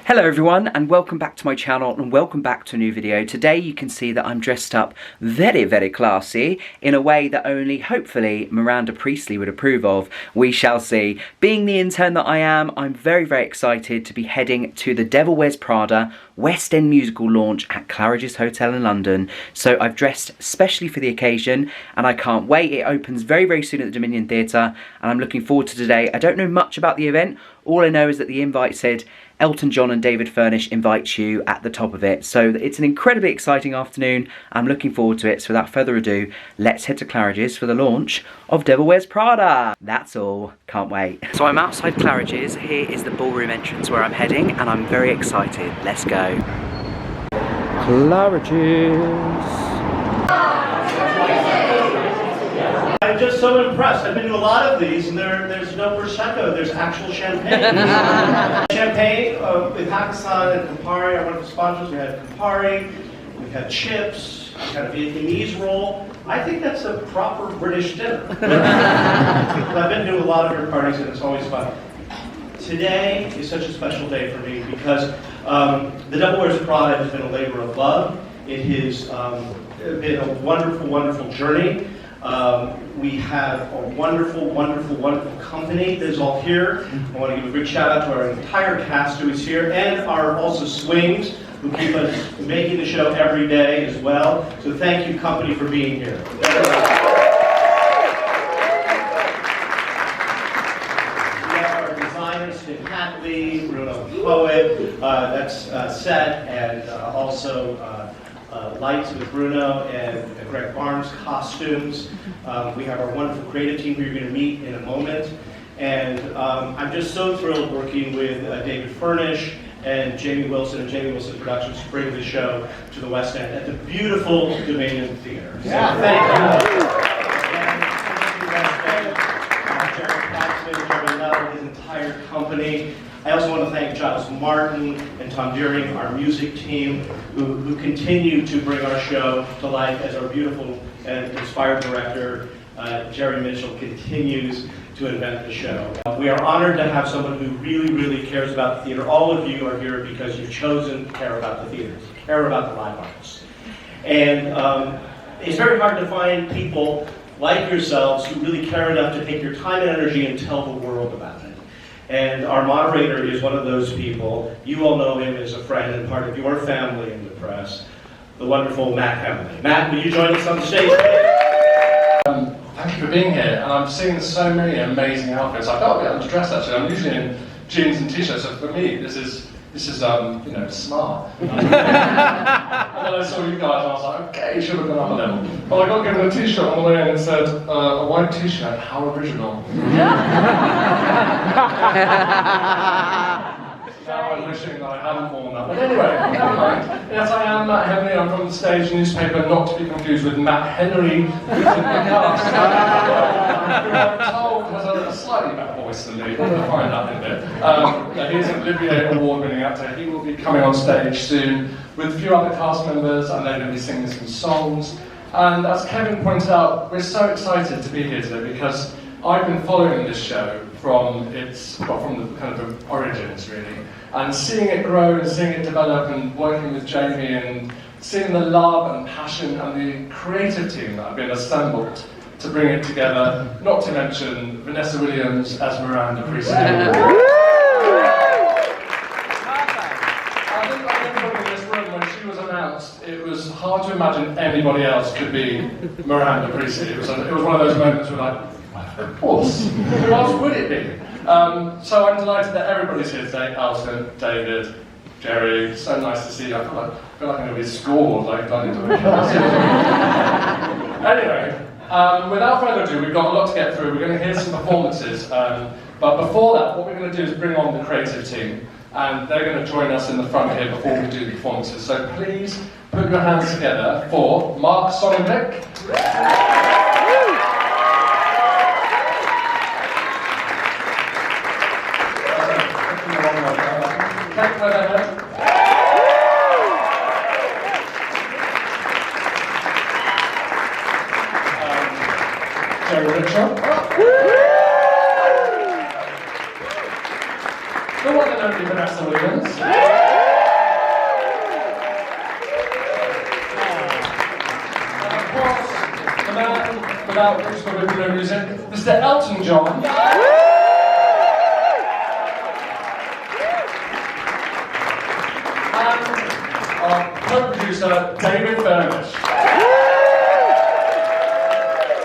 Hello everyone and welcome back to my channel and welcome back to a new video. Today you can see that I'm dressed up very classy in a way that only hopefully Miranda Priestly would approve of. We shall see. Being the intern that I am, I'm very excited to be heading to the Devil Wears Prada West End musical launch at Claridge's Hotel in London. So I've dressed specially for the occasion and I can't wait. It opens very soon at the Dominion Theatre and I'm looking forward to today. I don't know much about the event. All I know is that the invite said Elton John and David Furnish invite you at the top of it. So it's an incredibly exciting afternoon. I'm looking forward to it. So without further ado, let's head to Claridge's for the launch of Devil Wears Prada. That's all. Can't wait. So I'm outside Claridge's. Here is the ballroom entrance where I'm heading and I'm very excited. Let's go. Claridge's. I'm just so impressed. I've been to a lot of these, and there's no Prosecco. There's actual champagne. Champagne with Hakkasan and Campari, our wonderful sponsors. We had Campari, we had chips, we had a Vietnamese roll. I think that's a proper British dinner. I've been to a lot of your parties, and it's always fun. Today is such a special day for me because the Devil Wears Prada has been a labor of love. It has been a wonderful journey. We have a wonderful company that is all here. I want to give a big shout out to our entire cast who is here and our also swings who keep us making the show every day as well. So thank you, company, for being here. We have our designers, Tim Hatley, Bruno Poet, that's set, and also lights with Bruno and Greg Barnes, costumes. We have our wonderful creative team who you're going to meet in a moment. And I'm just so thrilled working with David Furnish and Jamie Wilson and Jamie Wilson Productions to bring the show to the West End at the beautiful Dominion Theatre. So thank you. And his entire company. I also want to thank Giles Martin and Tom Deering, our music team, who continue to bring our show to life as our beautiful and inspired director, Jerry Mitchell, continues to invent the show. We are honored to have someone who really cares about the theater. All of you are here because you've chosen to care about the theaters, care about the live arts. And it's very hard to find people like yourselves who really care enough to take your time and energy and tell the world about it. And our moderator is one of those people. You all know him as a friend and part of your family in the press, the wonderful Matt Hemley. Matt, will you join us on the stage? Thank you for being here. And I'm seeing so many amazing outfits. I felt a bit underdressed actually. I'm usually in jeans and t-shirts, so for me this is you know, smart. And then I saw you guys and I was like, okay, you should have gone up a level. But I got given a t-shirt on the way in and it said, a white t-shirt, how original. Now I'm wishing that I hadn't worn that. But anyway, never mind. Yes, I am Matt Henry. I'm from the stage newspaper, not to be confused with Matt Henry, who's in the cast. Who I'm told has a slightly better voice than me. We'll find out in a bit. He's an Olivier Award-winning actor. He will be coming on stage soon with a few other cast members, and they're going to be singing some songs. And as Kevin pointed out, we're so excited to be here today because I've been following this show from the kind of the origins really, and seeing it grow and seeing it develop and working with Jamie and seeing the love and passion and the creative team that have been assembled to bring it together, not to mention Vanessa Williams as Miranda Priestly. I think like everybody in this room, when she was announced, it was hard to imagine anybody else could be Miranda Priestly. It was one of those moments where like, of course, who else would it be? So I'm delighted that everybody's here today. Elton, David, Jerry, so nice to see you. I feel like I'm going to be scored, like I did to Anyway, without further ado, we've got a lot to get through. We're going to hear some performances, but before that, what we're going to do is bring on the creative team, and they're going to join us in the front here before we do the performances. So please put your hands together for Mark Sonnenbeck. The one and only Vanessa Williams. without extra original music, Mr. Elton John. And our co-producer, David Furnish.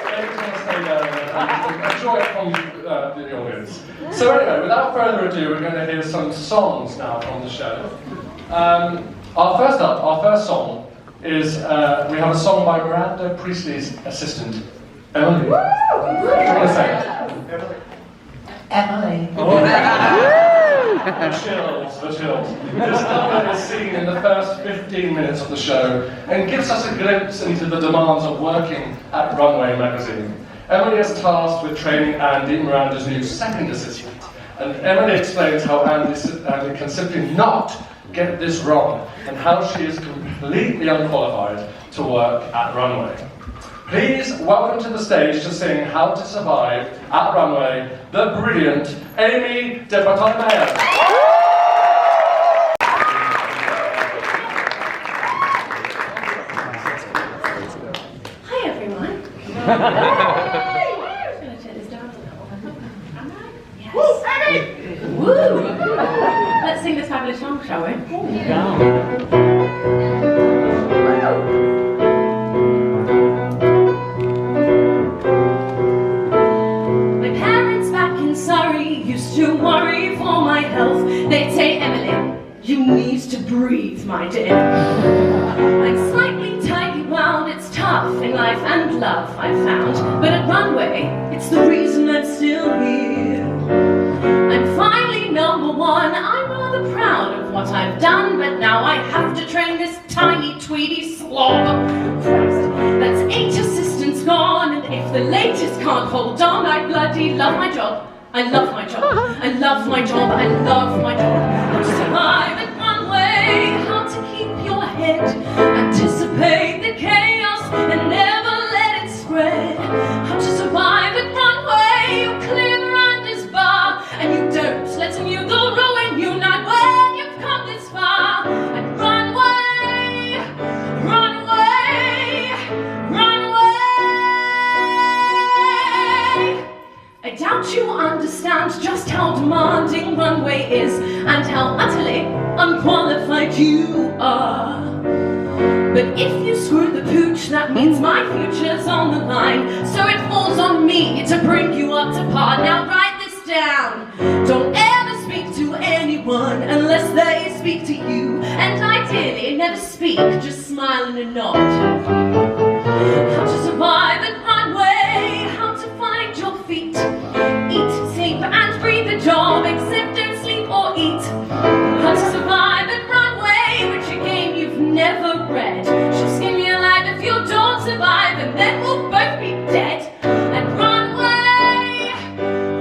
David's going to stay there and enjoy it from the audience. So anyway, without further ado, we're going to hear some songs now from the show. Our first song is, we have a song by Miranda Priestley's assistant, Emily. What do you want to say? Emily. Oh. The chills. This number is seen in the first 15 minutes of the show and gives us a glimpse into the demands of working at Runway magazine. Emily is tasked with training Andy, Miranda's new second assistant, and Emily explains how Andy can simply not get this wrong and how she is completely unqualified to work at Runway. Please welcome to the stage to sing How to Survive at Runway, the brilliant Amy de Bartolomeo. Hi everyone. I'm going to turn this down a little. Yes. Woo! Let's sing this fabulous song, shall we? My parents back in Surrey used to worry for my health. They'd say, Emily, you need to breathe, my dear. I'm slightly tightly wound, it's tough in life and love, I've found. But at Runway, it's the reason I'm still here. I'm finally number one, I'm rather proud of what I've done, but now I have to train this tiny tweedy slob. Christ, that's 8 assistants gone, and if the latest can't hold on, I bloody love my job. I love my job, I love my job, I love my job. How to survive at Runway, how to keep your head, anticipate the chaos and never let it spread. How to survive at Runway, you clear Miranda's bar, and you don't let a new girl ruin you, not when you've come this far. At Runway, Runway, Runway. I doubt you understand just how demanding Runway is and how utterly unqualified you are. But if you screw the pooch, that means my future's on the line. So it falls on me to bring you up to par. Now write this down. Don't ever speak to anyone unless they speak to you. And ideally never speak, just smile and a nod. How to survive at Runway, how to find your feet. Eat, sleep and breathe a job, except don't sleep or eat. How to survive at Runway, which a game you've never read. She'll skin me alive if you don't survive, and then we'll both be dead. And Runway,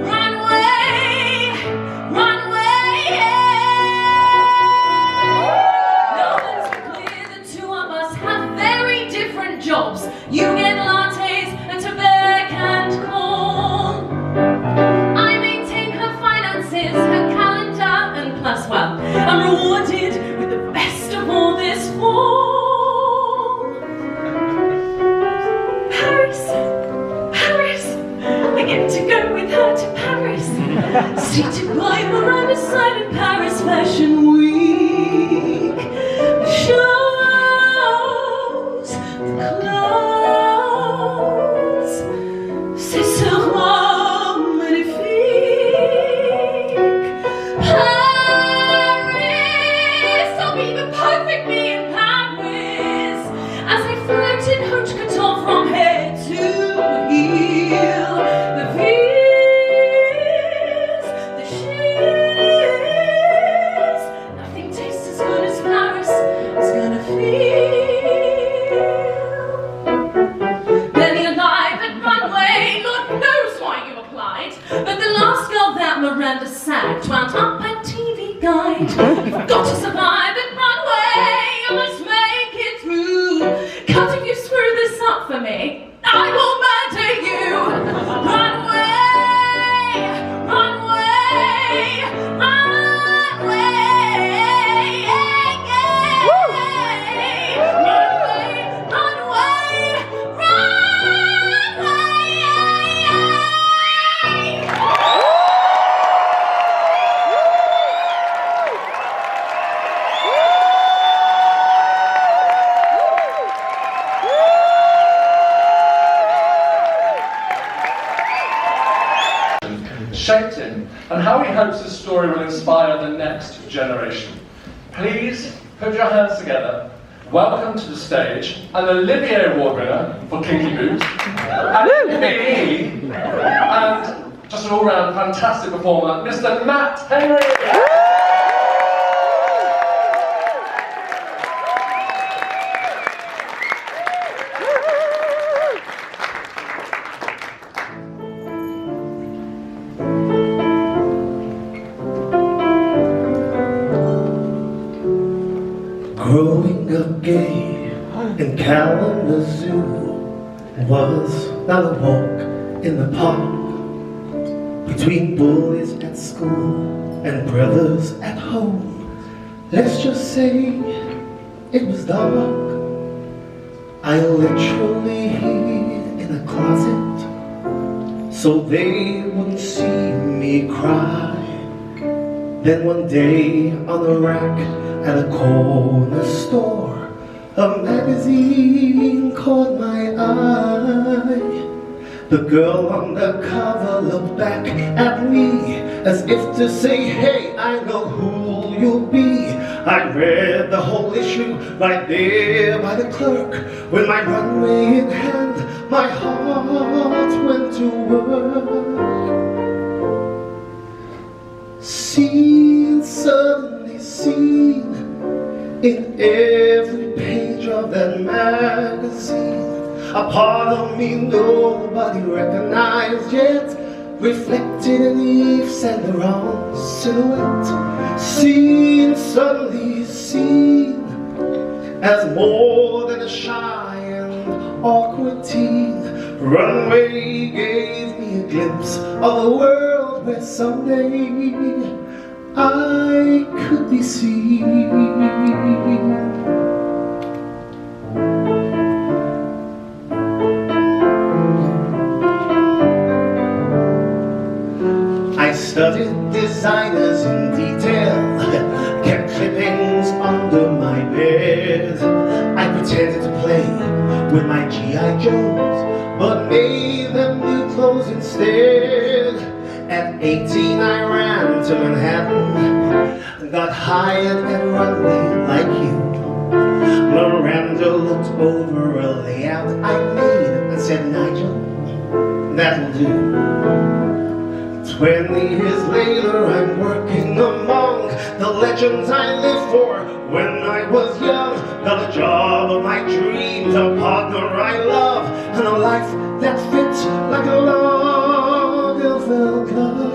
Runway, Runway. Now that it's clear the two of us have very different jobs. You get lattes and Tobacco and corn. I maintain her finances, her calendar, and plus, well, I'm rewarded with the best of all this fall. Paris, Paris, I get to go with her to Paris. Seated by Miranda's side in Paris Fashion Week. The shows, the clothes, c'est sûrement magnifique. Paris, I'll be the perfect me in Paris. and how he hopes his story will inspire the next generation. Please put your hands together. Welcome to the stage an Olivier Award winner for Kinky Boots, and me, and just an all-round fantastic performer, Mr. Matt Henry. Growing up gay in Kalamazoo was not a walk in the park between bullies at school and brothers at home. Let's just say it was dark. I literally hid in a closet so they wouldn't see me cry. Then one day on a rack at a corner store, a magazine caught my eye. The girl on the cover looked back at me as if to say, hey, I know who you'll be. I read the whole issue right there by the clerk. With my runway in hand, my heart went to work. Seen, suddenly seen in every page of that magazine. A part of me nobody recognized yet, reflected in Eve Saint Laurent silhouette. Seen, suddenly seen as more than a shy and awkward teen. Runway gave me a glimpse of a world where someday I could be seen. I studied designers in detail, kept clippings under my bed. I pretended to play with my G.I. Jones, but made them new clothes instead. At 18 I ran to Manhattan, got hired at runway like you. Miranda looked over a layout I made and said, Nigel, that'll do. 20 years later I'm working among the legends I lived for when I was young. Got a job of my dreams, a partner I love, and a life that fits like a Lagerfeld glove.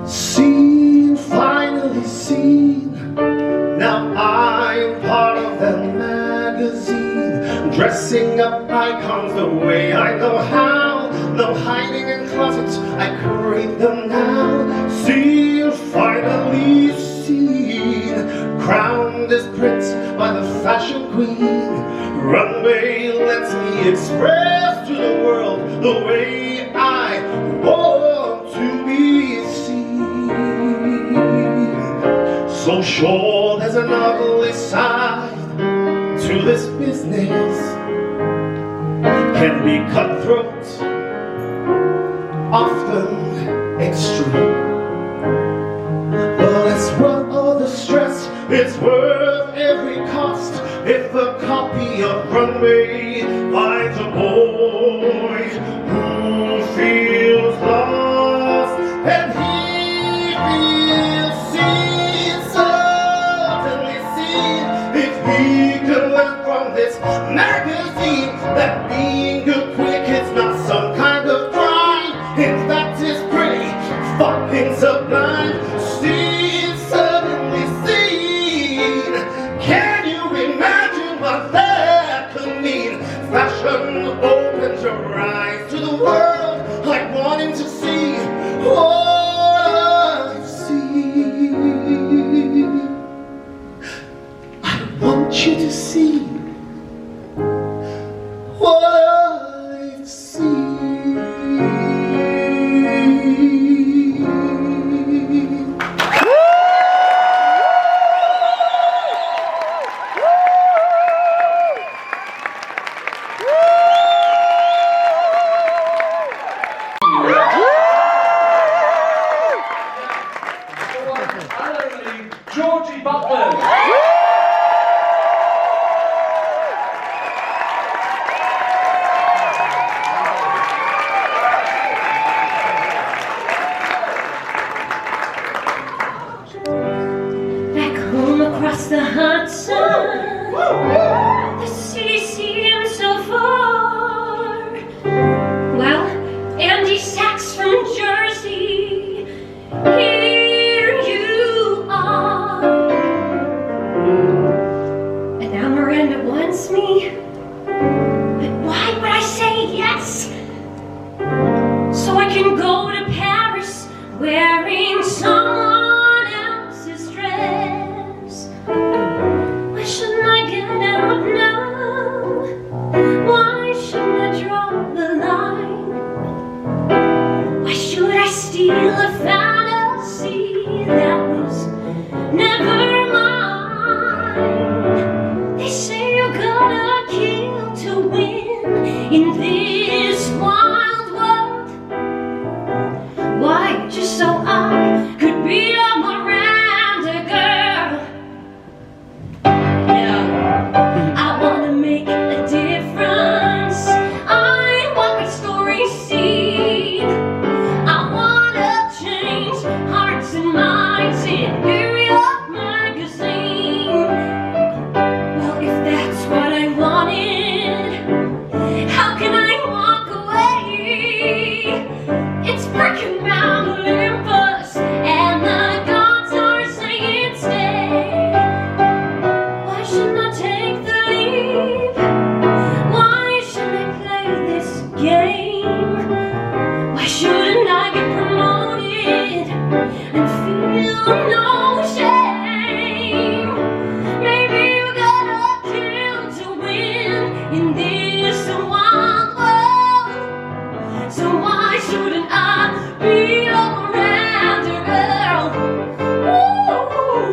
Seen, finally seen, now I'm part of that magazine, dressing up icons the way I know how. No hiding in closets, I create them now. Seen, finally seen, crowned as prince by the fashion queen. Runway lets me express to the world the way I want to be seen. So sure there's an ugly side to this business, can be cutthroat, often extreme, but it's worth all the stress, it's worth every cost. If a copy of Runway finds a boy who feels lost and he feels seen, certainly seen, if he can learn from this magazine that being a cricket's not some kind of crime. In fact, it's pretty fucking sublime. Seen, suddenly seen. Can you imagine what that could mean? Fashion open finally, Georgie Butler. Back home across the Hudson, the city seems so far. Well, Andy Sachs from Jersey, here you are. And now Miranda wants me, but why would I say yes? So I can go to Paris wearing someone else's dress. Why shouldn't I get out now? Why shouldn't I draw the line? Why should I steal a fantasy that was never mine? They say you gotta kill to win in this wild world. Why? Just so I could be a Miranda girl. No, I wanna make a difference. I want my story seen. I wanna change hearts and minds in New York Magazine. Well, if that's what I wanted, how can I walk away? It's breaking Mount Olympus, and the gods are saying stay. Why shouldn't I take the leap? Why shouldn't I play this game? Why shouldn't I get promoted and feel no shame? Maybe you gotta kill to win in this wild world. So why shouldn't I be a Miranda girl?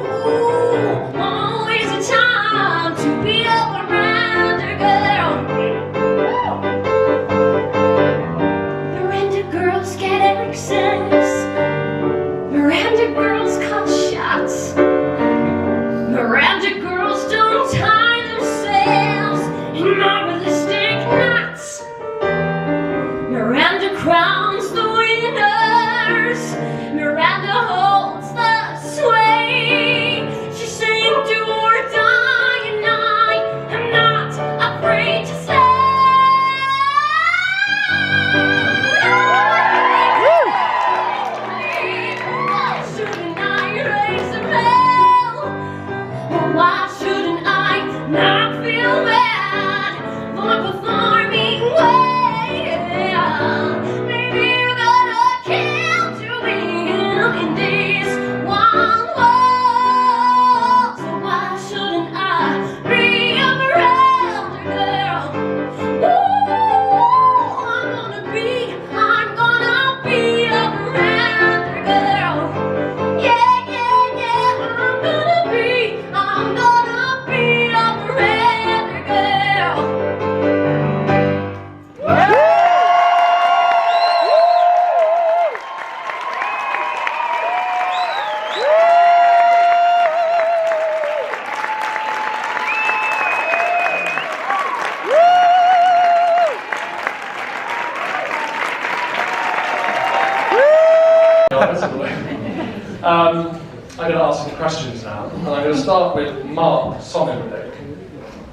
Ooh, always a time to be a Miranda girl. Miranda girls get access. Miranda girls call shots. Miranda girls don't tie themselves in unrealistic knots. Miranda crowns the winners. Miranda holds the sway. She's saying do or die, and I am not afraid to say. Why shouldn't I raise a bell? Why shouldn't I not feel bad for performing well? Maybe you gotta kill to win in this wild world. So why shouldn't I be a Miranda girl? Ooh, I'm gonna be a Miranda girl. Yeah, yeah, yeah, I'm gonna be a Miranda girl. I'm going to ask some questions now, and I'm going to start with Mark Sonnenberg,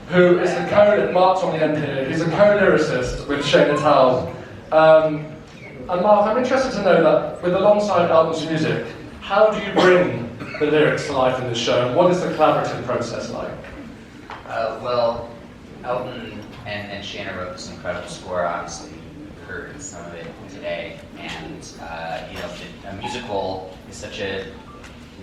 who is the Mark's on the end here. He's a co-lyricist with Shayna Towell. And Mark, I'm interested to know that with alongside Elton's music, how do you bring the lyrics to life in this show, and what is the collaborative process like? Well, Elton and Shayna wrote this incredible score. Obviously, you heard some of it today, and a musical is such a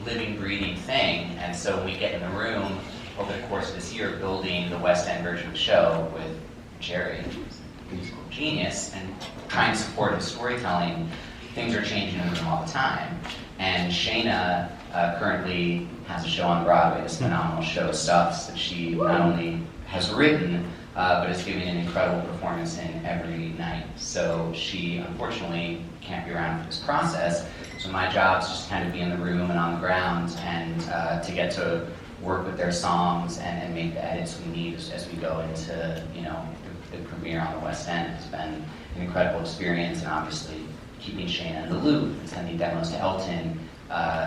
living, breathing thing, and so when we get in the room over the course of this year building the West End version of the show with Jerry, who's a musical genius, and trying to support his storytelling, things are changing in the room all the time. And Shayna currently has a show on Broadway, this phenomenal show, Stuffs, that she not only has written, but is giving an incredible performance in every night. So she unfortunately can't be around for this process. So my job is just kind of be in the room and on the ground and to get to work with their songs and make the edits we need as we go into, you know, the premiere on the West End. It's been an incredible experience, and obviously keeping Shayna in the loop, sending demos to Elton,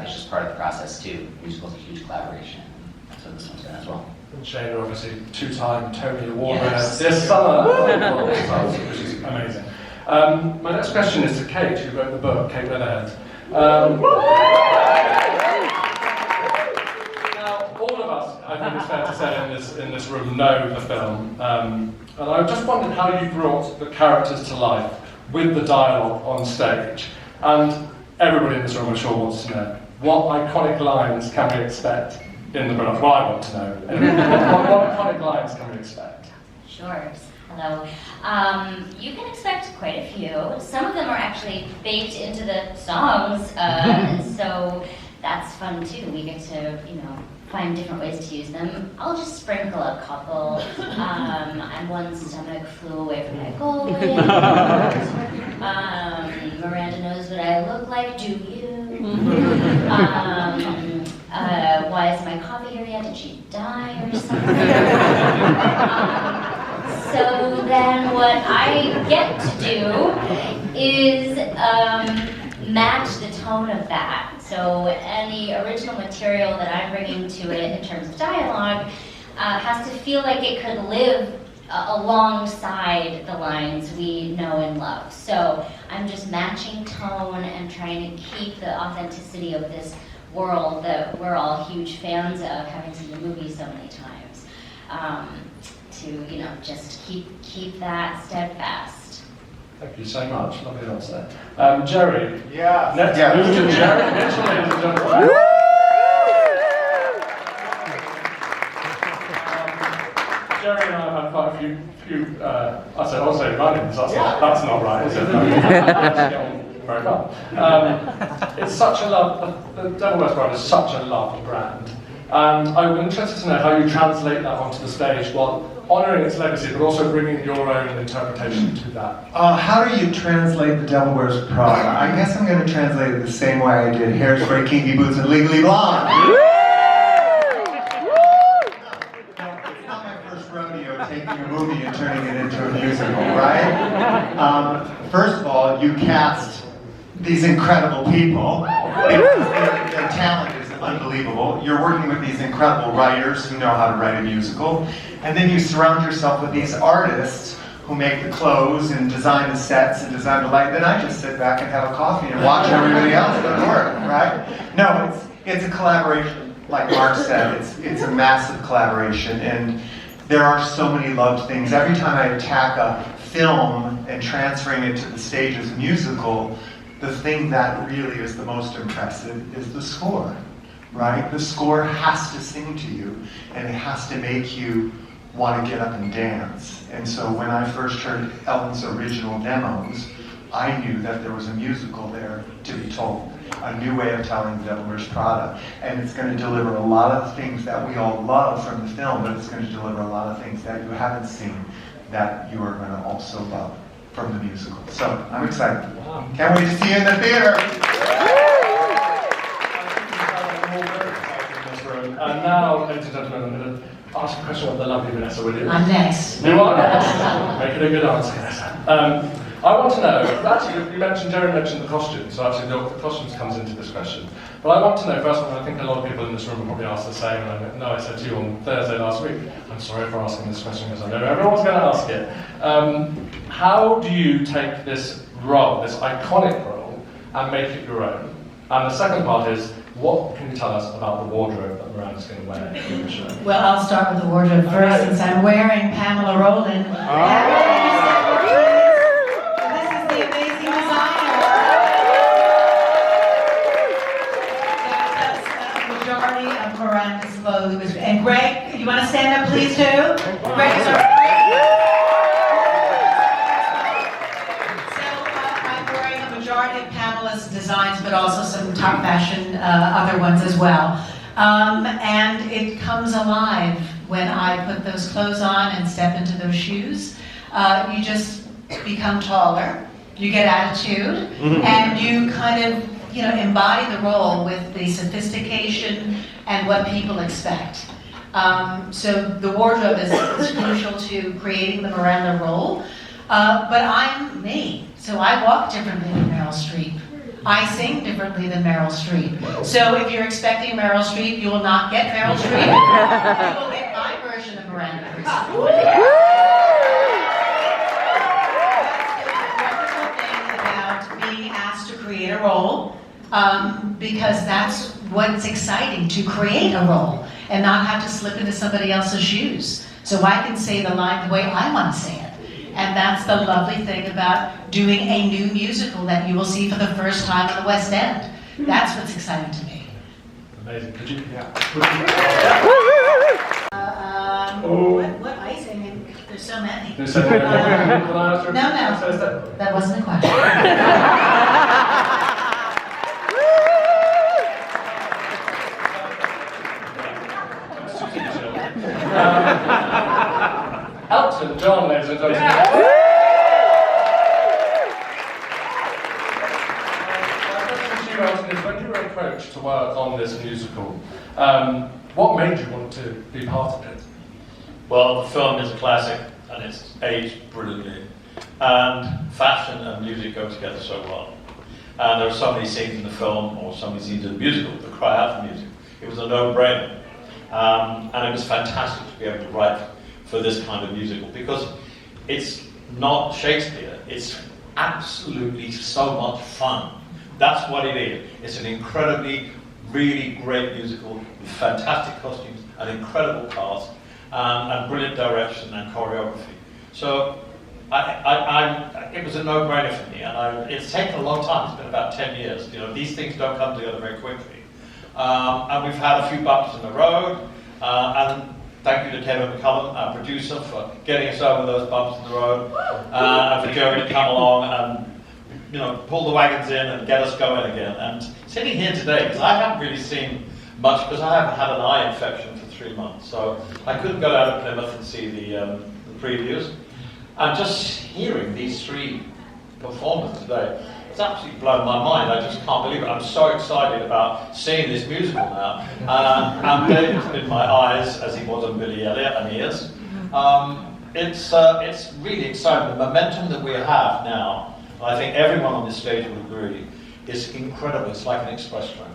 is just part of the process too. Musical's a huge collaboration. That's what this one's been as well. And Shayna, obviously, two-time Tony Award winner Yes. this summer, which is amazing. My next question is to Kate, who wrote the book, Kate Weatherhead. Now, all of us, I think it's fair to say in this room, know the film. And I just wondered how you brought the characters to life with the dialogue on stage. And everybody in this room, I'm sure, wants to know, what iconic lines can we expect in the production? Well, I want to know. What iconic lines can we expect? Sure. Hello. You can expect quite a few. Some of them are actually baked into the songs, so that's fun too. We get to, you know, find different ways to use them. I'll just sprinkle a couple. I'm one stomach flew away from my goal. Miranda knows what I look like. Do you? Why is my coffee here yet? Did she die or something? So then what I get to do is match the tone of that. So any original material that I'm bringing to it in terms of dialogue has to feel like it could live alongside the lines we know and love. So I'm just matching tone and trying to keep the authenticity of this world that we're all huge fans of, having seen the movie so many times. To, you know, just keep that steadfast. Thank you so much. Lovely answer. Jerry. Yeah. Next, move to Jerry Mitchell, ladies and gentlemen. Jerry and I have had quite a few I'll say run-ins. That's not right, is it? Let's get on very well. It's such a love. The Devil Wears Prada is such a loved brand. And I'm interested to know how you translate that onto the stage while honouring its legacy, but also bringing your own interpretation to that. How do you translate The Devil Wears Prada? I guess I'm going to translate it the same way I did Hairspray, Kinky Boots, and Legally Blonde. It's not my first rodeo taking a movie and turning it into a musical, right? First of all, you cast these incredible people. Their talent is unbelievable. You're working with these incredible writers who know how to write a musical. And then you surround yourself with these artists who make the clothes and design the sets and design the light. Then I just sit back and have a coffee and watch everybody else do the work, right? No, it's a collaboration. Like Mark said, it's a massive collaboration. And there are so many loved things. Every time I attack a film and transferring it to the stage as a musical, the thing that really is the most impressive is the score, right? The score has to sing to you, and it has to make you want to get up and dance. And so when I first heard Elton's original demos, I knew that there was a musical there to be told, a new way of telling The Devil Wears Prada. And it's going to deliver a lot of things that we all love from the film, but it's going to deliver a lot of things that you haven't seen that you are going to also love from the musical. So I'm excited. Can't wait to see you in the theater. And now, ladies and gentlemen, I'm going to ask a question of the lovely Vanessa, will you? I'm next. You are next. Make it a good answer, Vanessa. I want to know, actually, Jerry mentioned the costumes, so actually the costumes comes into this question. But I want to know, first of all, I think a lot of people in this room will probably ask the same, and I know I said to you on Thursday last week, I'm sorry for asking this question because I know everyone's going to ask it. How do you take this role, this iconic role, and make it your own? And the second part is, what can you tell us about the wardrobe that Miranda's going to wear in the show? Well, I'll start with the wardrobe first, since I'm wearing Pamela Rowland. This is the amazing designer. That's a majority of Miranda's clothes. And Greg, you want to stand up, please, too? Greg is our... I'm wearing a majority of Pamela's designs, but also some top fashion other ones as well. And it comes alive when I put those clothes on and step into those shoes. You just become taller, you get attitude, and you kind of, you know, embody the role with the sophistication and what people expect. So the wardrobe is crucial to creating the Miranda role, but I'm me, so I walk differently than Meryl Streep. I sing differently than Meryl Streep. So if you're expecting Meryl Streep, you will not get Meryl Streep. You will get my version of Miranda Priestly. That's the wonderful thing about being asked to create a role, because that's what's exciting, to create a role and not have to slip into somebody else's shoes. So I can say the line the way I want to say it. And that's the lovely thing about doing a new musical that you will see for the first time at the West End. That's what's exciting to me. Amazing. Could you? Yeah. What icing? There's so many. No, That wasn't a question. Elton John, ladies and gentlemen. When you were approached to work on this musical, what made you want to be part of it? Well, the film is a classic and it's aged brilliantly. And fashion and music go together so well. And there are so many scenes in the film, or so many scenes in the musical, that cry out for music. It was a no-brainer. And it was fantastic to be able to write for this kind of musical, because it's not Shakespeare, it's absolutely so much fun. That's what it is. It's an incredibly, really great musical with fantastic costumes, an incredible cast, and brilliant direction and choreography. So it was a no-brainer for me, and it's taken a long time. It's been about 10 years. You know, these things don't come together very quickly. And we've had a few bumps in the road, and thank you to Kevin McCullum, our producer, for getting us over those bumps in the road, and for Jerry to come along and, you know, pull the wagons in and get us going again. And sitting here today, because I haven't really seen much, because I haven't had an eye infection for 3 months, so I couldn't go down to Plymouth and see the previews. And just hearing these 3 performers today, it's absolutely blown my mind. I just can't believe it. I'm so excited about seeing this musical now. And David's in my eyes, as he was on Billy Elliot, and he is. It's really exciting. The momentum that we have now, I think everyone on this stage will agree, is incredible. It's like an express train.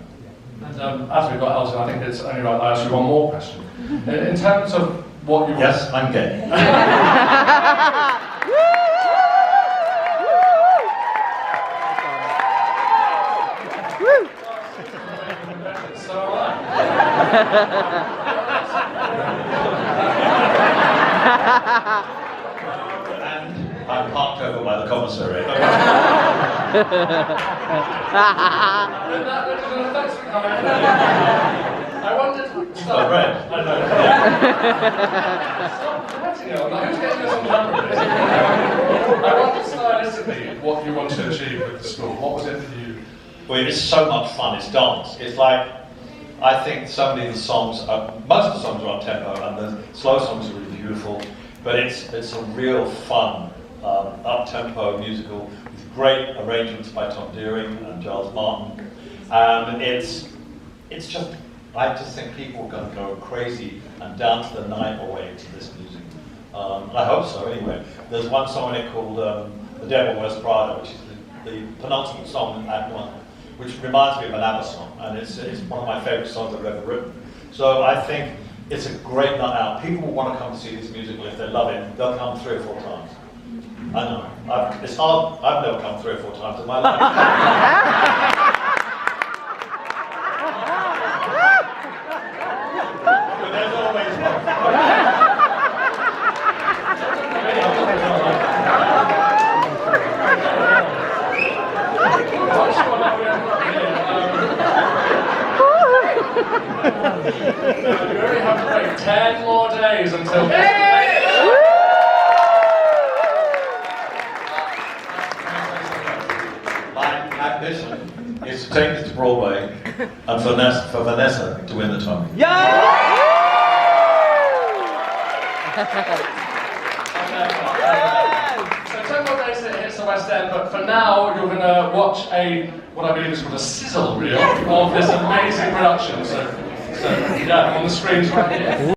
And as we've got Elton, I think it's only right I ask you one more question. In terms of what you... Yes, I'm gay. So am I. And I'm parked over by the commissary. I wanted to start. Red. I know. Stop fighting it. Who's getting us on camera? I wanted stylistically what you want to achieve with the school. What was it for you? Well, it's so much fun. It's dance. It's like, I think so many of the songs, most of the songs are up tempo, and the slow songs are really beautiful. But it's a real fun, up tempo musical with great arrangements by Tom Deering and Giles Martin, and it's just. I just think people are going to go crazy and dance the night away to this music. I hope so, anyway. There's one song in it called The Devil Wears Prada, which is the penultimate song in Act 1, which reminds me of an ABBA song, and it's one of my favourite songs I've ever written. So I think it's a great night out. People will want to come to see this musical if they love it. They'll come 3 or 4 times. I know. It's hard. I've never come 3 or 4 times in my life. You only have to wait 10 more days until... My ambition is to take this to Broadway and for Vanessa to win the Tony. Yeah! So 10 more days it hits the West End, but for now you're going to watch what I believe is called a sizzle reel of this amazing production. So yeah, on the screens right here.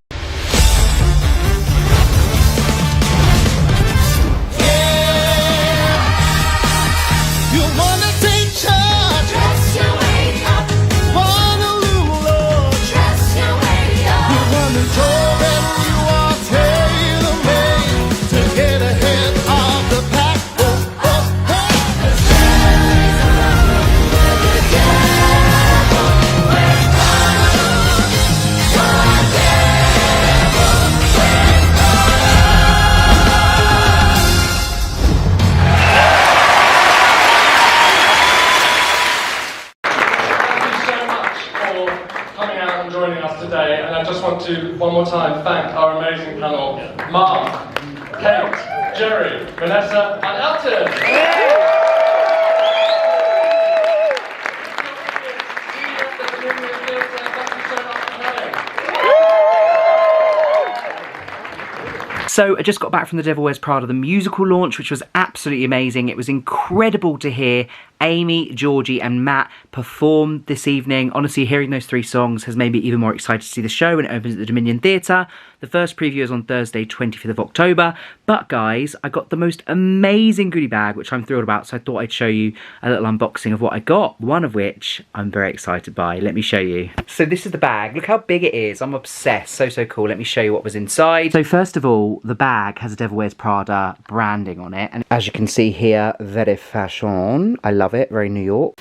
Today, and I just want to one more time thank our amazing panel, Mark, Kate, Jerry, Vanessa, and Elton. So I just got back from the Devil Wears Prada, the musical launch, which was absolutely amazing. It was incredible to hear Amy, Georgie and Matt perform this evening. Honestly, hearing those 3 songs has made me even more excited to see the show when it opens at the Dominion Theatre. The first preview is on Thursday, 25th of October. But guys, I got the most amazing goodie bag, which I'm thrilled about, so I thought I'd show you a little unboxing of what I got, one of which I'm very excited by. Let me show you. So this is the bag. Look how big it is. I'm obsessed. So cool. Let me show you what was inside. So first of all, the bag has a Devil Wears Prada branding on it. And as you can see here, very fashion. I love it, very New York.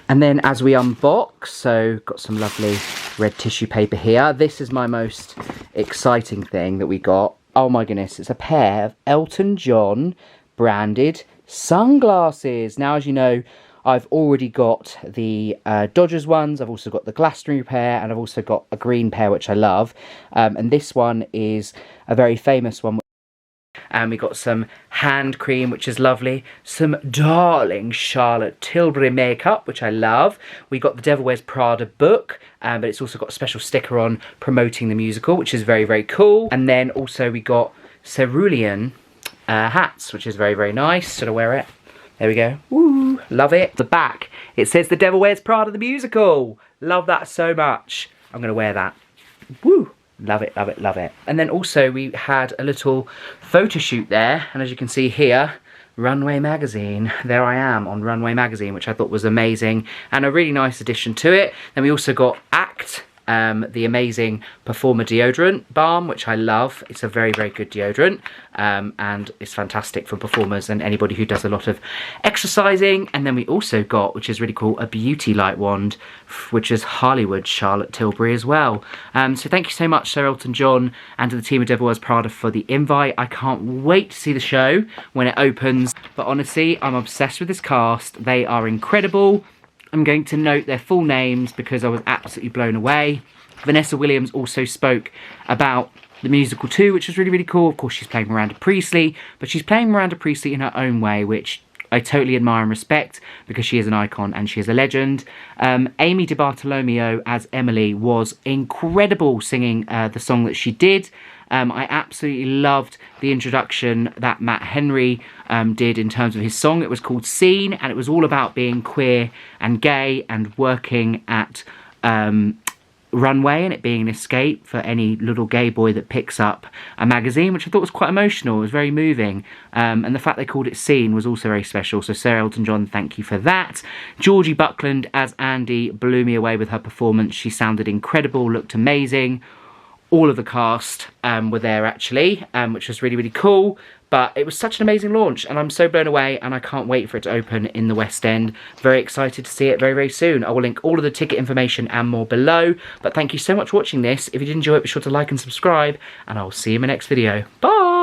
And then as we unbox, so got some lovely red tissue paper here. This is my most exciting thing that we got. Oh my goodness, it's a pair of Elton John branded sunglasses. Now, as you know, I've already got the Dodgers ones, I've also got the Glastonbury pair, and I've also got a green pair, which I love. And this one is a very famous one. And we got some hand cream, which is lovely. Some darling Charlotte Tilbury makeup, which I love. We got the Devil Wears Prada book, but it's also got a special sticker on promoting the musical, which is very cool. And then also we got cerulean hats, which is very nice. Should I wear it? There we go. Woo, love it. The back, it says The Devil Wears Prada the musical. Love that so much. I'm going to wear that. Woo. Love it, love it, love it. And then also we had a little photo shoot there, and as you can see here, Runway Magazine. There I am on Runway Magazine, which I thought was amazing and a really nice addition to it. Then we also got Act, the amazing Performer deodorant balm, which I love. It's a very good deodorant, and it's fantastic for performers and anybody who does a lot of exercising. And then we also got, which is really cool, a beauty light wand, which is Hollywood Charlotte Tilbury as well. So thank you so much, Sir Elton John, and to the team of Devil Wears Prada for the invite. I can't wait to see the show when it opens. But honestly, I'm obsessed with this cast. They are incredible. I'm going to note their full names because I was absolutely blown away. Vanessa Williams also spoke about the musical too, which was really cool. Of course, she's playing Miranda Priestley, but she's playing Miranda Priestley in her own way, which I totally admire and respect because she is an icon and she is a legend. Amy DiBartolomeo as Emily was incredible singing the song that she did. I absolutely loved the introduction that Matt Henry did in terms of his song. It was called Scene, and it was all about being queer and gay and working at Runway, and it being an escape for any little gay boy that picks up a magazine, which I thought was quite emotional. It was very moving, and the fact they called it Scene was also very special. So Sir Elton John, thank you for that. Georgie Buckland as Andy blew me away with her performance. She sounded incredible, looked amazing. All of the cast were there actually, which was really cool. But it was such an amazing launch, and I'm so blown away, and I can't wait for it to open in the West End. Very excited to see it very soon. I will link all of the ticket information and more below. But thank you so much for watching this. If you did enjoy it, be sure to like and subscribe, and I will see you in my next video. Bye!